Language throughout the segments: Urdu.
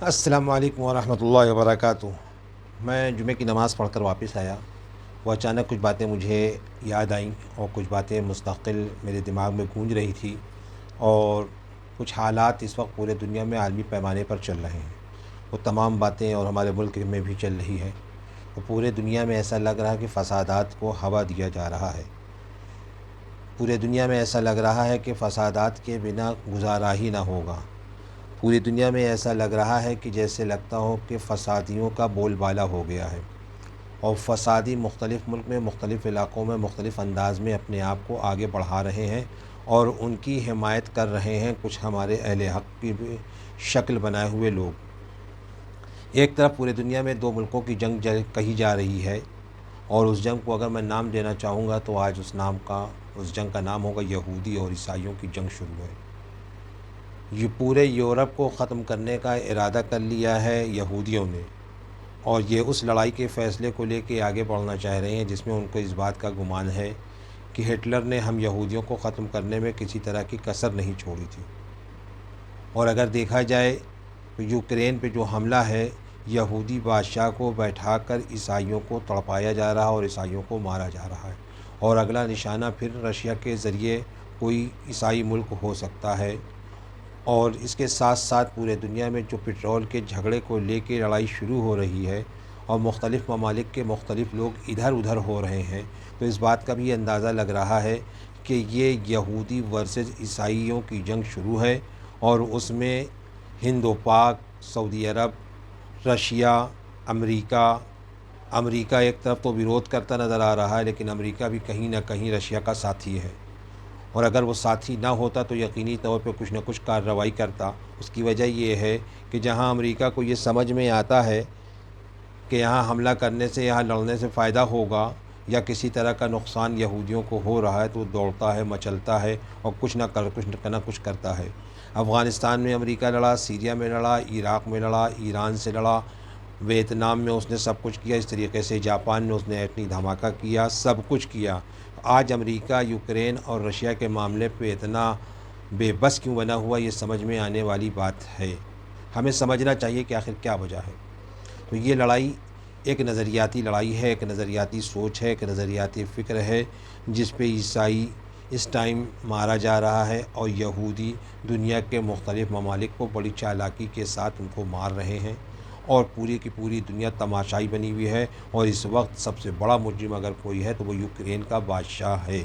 السلام علیکم ورحمۃ اللہ وبرکاتہ۔ میں جمعہ کی نماز پڑھ کر واپس آیا، وہ اچانک کچھ باتیں مجھے یاد آئیں اور کچھ باتیں مستقل میرے دماغ میں گونج رہی تھی، اور کچھ حالات اس وقت پورے دنیا میں عالمی پیمانے پر چل رہے ہیں، وہ تمام باتیں اور ہمارے ملک میں بھی چل رہی ہے۔ تو پورے دنیا میں ایسا لگ رہا ہے کہ فسادات کو ہوا دیا جا رہا ہے۔ پورے دنیا میں ایسا لگ رہا ہے کہ فسادات کے بنا گزارا ہی نہ ہوگا۔ پوری دنیا میں ایسا لگ رہا ہے کہ جیسے لگتا ہو کہ فسادیوں کا بول بالا ہو گیا ہے، اور فسادی مختلف ملک میں مختلف علاقوں میں مختلف انداز میں اپنے آپ کو آگے بڑھا رہے ہیں، اور ان کی حمایت کر رہے ہیں کچھ ہمارے اہل حق کی بھی شکل بنائے ہوئے لوگ۔ ایک طرف پورے دنیا میں دو ملکوں کی جنگ کہی جا رہی ہے، اور اس جنگ کو اگر میں نام دینا چاہوں گا تو آج اس جنگ کا نام ہوگا یہودی اور عیسائیوں کی جنگ شروع ہے۔ یہ پورے یورپ کو ختم کرنے کا ارادہ کر لیا ہے یہودیوں نے، اور یہ اس لڑائی کے فیصلے کو لے کے آگے بڑھنا چاہ رہے ہیں جس میں ان کو اس بات کا گمان ہے کہ ہٹلر نے ہم یہودیوں کو ختم کرنے میں کسی طرح کی کسر نہیں چھوڑی تھی۔ اور اگر دیکھا جائے تو یوکرین پہ جو حملہ ہے، یہودی بادشاہ کو بیٹھا کر عیسائیوں کو تڑپایا جا رہا اور عیسائیوں کو مارا جا رہا ہے، اور اگلا نشانہ پھر رشیا کے ذریعے کوئی عیسائی ملک ہو سکتا ہے۔ اور اس کے ساتھ ساتھ پورے دنیا میں جو پٹرول کے جھگڑے کو لے کے لڑائی شروع ہو رہی ہے، اور مختلف ممالک کے مختلف لوگ ادھر ادھر ہو رہے ہیں، تو اس بات کا بھی اندازہ لگ رہا ہے کہ یہ یہودی ورسز عیسائیوں کی جنگ شروع ہے، اور اس میں ہند و پاک، سعودی عرب، رشیا، امریکہ ایک طرف تو ویرودھ کرتا نظر آ رہا ہے، لیکن امریکہ بھی کہیں نہ کہیں رشیا کا ساتھی ہے، اور اگر وہ ساتھی نہ ہوتا تو یقینی طور پہ کچھ نہ کچھ کارروائی کرتا۔ اس کی وجہ یہ ہے کہ جہاں امریکہ کو یہ سمجھ میں آتا ہے کہ یہاں حملہ کرنے سے، یہاں لڑنے سے فائدہ ہوگا، یا کسی طرح کا نقصان یہودیوں کو ہو رہا ہے، تو وہ دوڑتا ہے، مچلتا ہے، اور کچھ نہ کچھ کرتا ہے۔ افغانستان میں امریکہ لڑا، سیریا میں لڑا، عراق میں لڑا، ایران سے لڑا، ویتنام میں اس نے سب کچھ کیا، اس طریقے سے جاپان میں اس نے ایٹمی دھماکہ کیا، سب کچھ کیا۔ آج امریکہ یوکرین اور رشیا کے معاملے پہ اتنا بے بس کیوں بنا ہوا، یہ سمجھ میں آنے والی بات ہے۔ ہمیں سمجھنا چاہیے کہ آخر کیا وجہ ہے۔ تو یہ لڑائی ایک نظریاتی لڑائی ہے، ایک نظریاتی سوچ ہے، ایک نظریاتی فکر ہے، جس پہ عیسائی اس ٹائم مارا جا رہا ہے، اور یہودی دنیا کے مختلف ممالک کو بڑی چالاکی کے ساتھ ان کو مار رہے ہیں، اور پوری کی پوری دنیا تماشائی بنی ہوئی ہے۔ اور اس وقت سب سے بڑا مجرم اگر کوئی ہے تو وہ یوکرین کا بادشاہ ہے،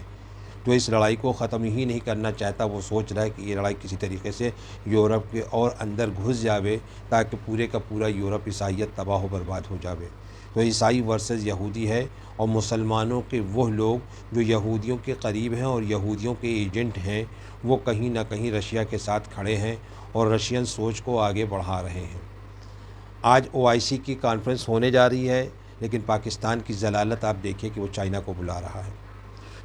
جو اس لڑائی کو ختم ہی نہیں کرنا چاہتا۔ وہ سوچ رہا ہے کہ یہ لڑائی کسی طریقے سے یورپ کے اور اندر گھس جاوے، تاکہ پورے کا پورا یورپ عیسائیت تباہ و برباد ہو جاوے۔ تو عیسائی ورسز یہودی ہے، اور مسلمانوں کے وہ لوگ جو یہودیوں کے قریب ہیں اور یہودیوں کے ایجنٹ ہیں، وہ کہیں نہ کہیں رشیا کے ساتھ کھڑے ہیں، اور رشین سوچ کو آگے بڑھا رہے ہیں۔ آج OIC کی کانفرنس ہونے جا رہی ہے، لیکن پاکستان کی ضلالت آپ دیکھیں کہ وہ چائنا کو بلا رہا ہے۔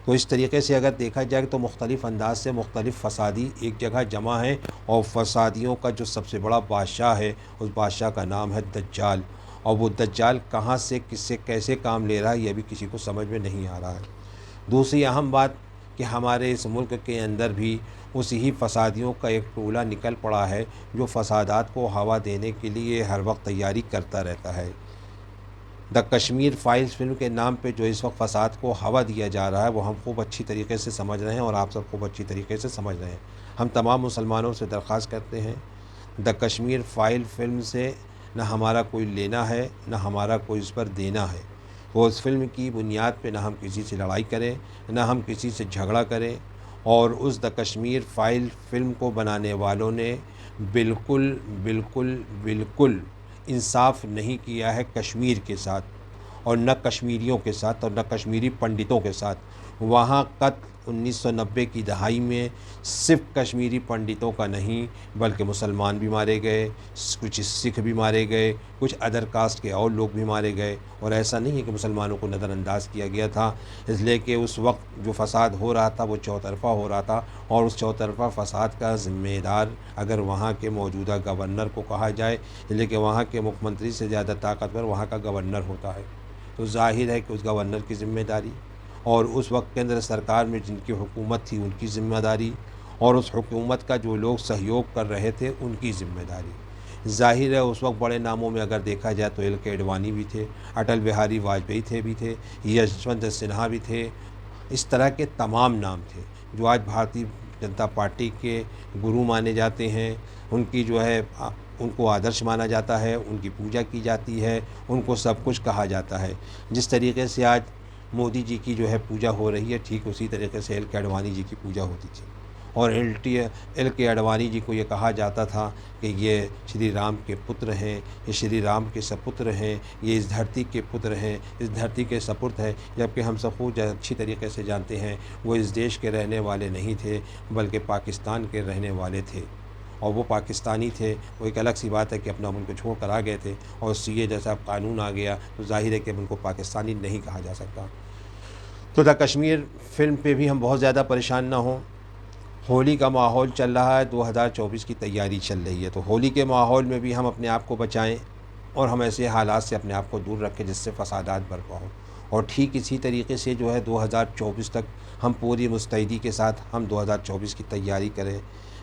تو اس طریقے سے اگر دیکھا جائے تو مختلف انداز سے مختلف فسادی ایک جگہ جمع ہیں، اور فسادیوں کا جو سب سے بڑا بادشاہ ہے، اس بادشاہ کا نام ہے دجال، اور وہ دجال کہاں سے کس سے کیسے کام لے رہا ہے یہ بھی کسی کو سمجھ میں نہیں آ رہا ہے۔ دوسری اہم بات کہ ہمارے اس ملک کے اندر بھی اسی ہی فسادیوں کا ایک ٹولہ نکل پڑا ہے، جو فسادات کو ہوا دینے کے لیے ہر وقت تیاری کرتا رہتا ہے۔ دا کشمیر فائلز فلم کے نام پہ جو اس وقت فساد کو ہوا دیا جا رہا ہے، وہ ہم خوب اچھی طریقے سے سمجھ رہے ہیں، اور آپ سب خوب اچھی طریقے سے سمجھ رہے ہیں۔ ہم تمام مسلمانوں سے درخواست کرتے ہیں، دا کشمیر فائل فلم سے نہ ہمارا کوئی لینا ہے، نہ ہمارا کوئی اس پر دینا ہے۔ وہ اس فلم کی بنیاد پہ نہ ہم کسی سے لڑائی کریں، نہ ہم کسی سے جھگڑا کریں، اور اس دا کشمیر فائل فلم کو بنانے والوں نے بالکل بالکل بالکل انصاف نہیں کیا ہے کشمیر کے ساتھ، اور نہ کشمیریوں کے ساتھ، اور نہ کشمیری پنڈتوں کے ساتھ۔ وہاں قتل 1990 کی دہائی میں صرف کشمیری پنڈتوں کا نہیں، بلکہ مسلمان بھی مارے گئے، کچھ سکھ بھی مارے گئے، کچھ ادر کاسٹ کے اور لوگ بھی مارے گئے، اور ایسا نہیں ہے کہ مسلمانوں کو نظر انداز کیا گیا تھا، اس لیے کہ اس وقت جو فساد ہو رہا تھا وہ چوطرفہ ہو رہا تھا، اور اس چوطرفہ فساد کا ذمہ دار اگر وہاں کے موجودہ گورنر کو کہا جائے، لیکن وہاں کے مکھ منتری سے زیادہ طاقتور وہاں کا گورنر ہوتا ہے، تو ظاہر ہے کہ اس گورنر کی ذمہ داری، اور اس وقت کیندر سرکار میں جن کی حکومت تھی ان کی ذمہ داری، اور اس حکومت کا جو لوگ سہیوگ کر رہے تھے ان کی ذمہ داری۔ ظاہر ہے اس وقت بڑے ناموں میں اگر دیکھا جائے تو ایل کے اڈوانی بھی تھے، اٹل بہاری واجپئی بھی تھے، یشونت سنہا بھی تھے، اس طرح کے تمام نام تھے جو آج بھارتیہ جنتا پارٹی کے گرو مانے جاتے ہیں۔ ان کی جو ہے ان کو آدرش مانا جاتا ہے، ان کی پوجا کی جاتی ہے، ان کو سب کچھ کہا جاتا ہے۔ جس طریقے سے آج مودی جی کی جو ہے پوجا ہو رہی ہے، ٹھیک اسی طریقے سے ایل کے اڈوانی جی کی پوجا ہوتی تھی، اور ایل کے اڈوانی جی کو یہ کہا جاتا تھا کہ یہ شری رام کے پتر ہیں، یہ شری رام کے سپتر ہیں، یہ اس دھرتی کے پتر ہیں، اس دھرتی کے سپرد ہیں، جبکہ ہم سب خود اچھی طریقے سے جانتے ہیں وہ اس دیش کے رہنے والے نہیں تھے بلکہ پاکستان کے رہنے والے تھے، اور وہ پاکستانی تھے۔ وہ ایک الگ سی بات ہے کہ اپنا ملک چھوڑ کر آ گئے تھے، اور سی اے جیسا قانون آ گیا تو ظاہر ہے کہ ان کو پاکستانی نہیں کہا جا سکتا۔ تو دا کشمیر فلم پہ بھی ہم بہت زیادہ پریشان نہ ہوں۔ ہولی کا ماحول چل رہا ہے، 2024 کی تیاری چل رہی ہے، تو ہولی کے ماحول میں بھی ہم اپنے آپ کو بچائیں اور ہم ایسے حالات سے اپنے آپ کو دور رکھیں جس سے فسادات برپا ہوں، اور ٹھیک اسی طریقے سے جو ہے 2024 تک ہم پوری مستعدی کے ساتھ ہم 2024 کی تیاری کریں،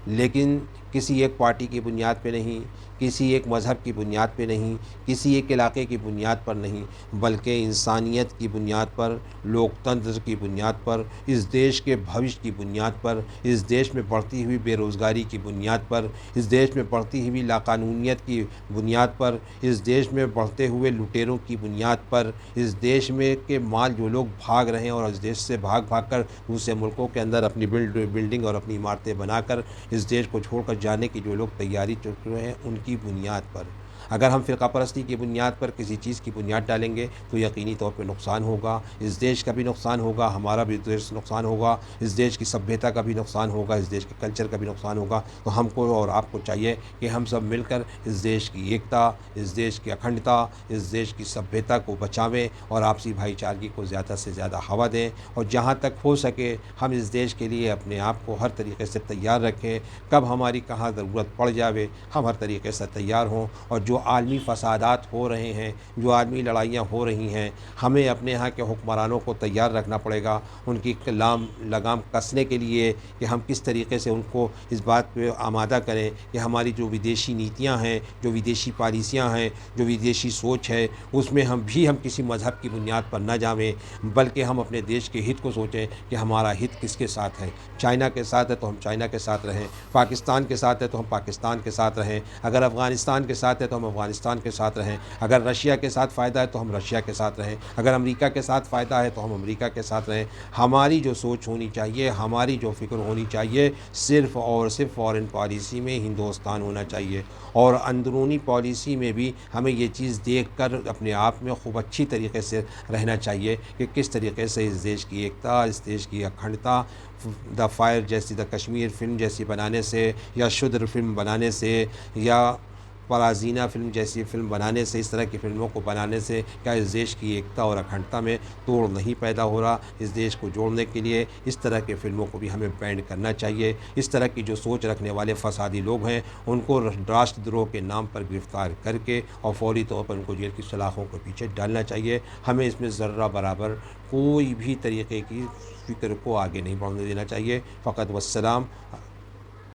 لیکن کسی ایک پارٹی کی بنیاد پہ نہیں، کسی ایک مذہب کی بنیاد پہ نہیں، کسی ایک علاقے کی بنیاد پر نہیں، بلکہ انسانیت کی بنیاد پر، لوکتنتر کی بنیاد پر، اس دیش کے بھوش کی بنیاد پر، اس دیش میں بڑھتی ہوئی بے روزگاری کی بنیاد پر، اس دیش میں بڑھتی ہوئی لاقانونیت کی بنیاد پر، اس دیش میں بڑھتے ہوئے لٹیروں کی بنیاد پر، اس دیش میں کے مال جو لوگ بھاگ رہے ہیں اور اس دیش سے بھاگ کر دوسرے ملکوں کے اندر اپنی بلڈنگ اور اپنی عمارتیں بنا کر اس دیش کو چھوڑ کر جانے کی جو لوگ تیاری کر رہے ہیں، ان کی بنیاد پر اگر ہم فرقہ پرستی کی بنیاد پر کسی چیز کی بنیاد ڈالیں گے تو یقینی طور پہ نقصان ہوگا، اس دیش کا بھی نقصان ہوگا، ہمارا بھی دیش نقصان ہوگا، اس دیش کی سبھیتا کا بھی نقصان ہوگا، اس دیش کے کلچر کا بھی نقصان ہوگا۔ تو ہم کو اور آپ کو چاہیے کہ ہم سب مل کر اس دیش کی ایکتا، اس دیش کی اکھنڈتا، اس دیش کی سبھیتا کو بچاویں اور آپسی بھائی چارگی کو زیادہ سے زیادہ ہوا دیں، اور جہاں تک ہو سکے ہم اس دیش کے لیے اپنے آپ کو ہر طریقے سے تیار رکھیں، کب ہماری کہاں ضرورت پڑ جاوے ہم ہر طریقے سے تیار ہوں، اور جو عالمی فسادات ہو رہے ہیں، جو عالمی لڑائیاں ہو رہی ہیں، ہمیں اپنے یہاں کے حکمرانوں کو تیار رکھنا پڑے گا، ان کی لگام کسنے کے لیے کہ ہم کس طریقے سے ان کو اس بات پہ آمادہ کریں کہ ہماری جو ودیشی نیتیاں ہیں، جو ودیشی پالیسیاں ہیں، جو ودیشی سوچ ہے، اس میں ہم کسی مذہب کی بنیاد پر نہ جاویں، بلکہ ہم اپنے دیش کے ہت کو سوچیں کہ ہمارا ہت کس کے ساتھ ہے۔ چائنا کے ساتھ ہے تو ہم چائنا کے ساتھ رہیں، پاکستان کے ساتھ ہے تو ہم پاکستان کے ساتھ رہیں، اگر افغانستان کے ساتھ ہے تو ہم افغانستان کے ساتھ رہیں، اگر رشیا کے ساتھ فائدہ ہے تو ہم رشیا کے ساتھ رہیں، اگر امریکہ کے ساتھ فائدہ ہے تو ہم امریکہ کے ساتھ رہیں۔ ہماری جو سوچ ہونی چاہیے، ہماری جو فکر ہونی چاہیے، صرف اور صرف فارن پالیسی میں ہندوستان ہونا چاہیے، اور اندرونی پالیسی میں بھی ہمیں یہ چیز دیکھ کر اپنے آپ میں خوب اچھی طریقے سے رہنا چاہیے کہ کس طریقے سے اس دیش کی ایکتا، اس دیش کی اکھنڈتا، دا فائر جیسی، دا کشمیر فلم جیسی بنانے سے، یا شودر فلم بنانے سے، یا پرازینہ فلم جیسی فلم بنانے سے، اس طرح کی فلموں کو بنانے سے کیا اس دیش کی ایکتا اور اکھنڈتا میں توڑ نہیں پیدا ہو رہا؟ اس دیش کو جوڑنے کے لیے اس طرح کے فلموں کو بھی ہمیں بینڈ کرنا چاہیے۔ اس طرح کی جو سوچ رکھنے والے فسادی لوگ ہیں ان کو راشٹر دروہ کے نام پر گرفتار کر کے اور فوری طور پر ان کو جیل کی سلاخوں کے پیچھے ڈالنا چاہیے۔ ہمیں اس میں ذرہ برابر کوئی بھی طریقے کی فکر کو آگے نہیں بڑھنے دینا چاہیے۔ فقط والسلام۔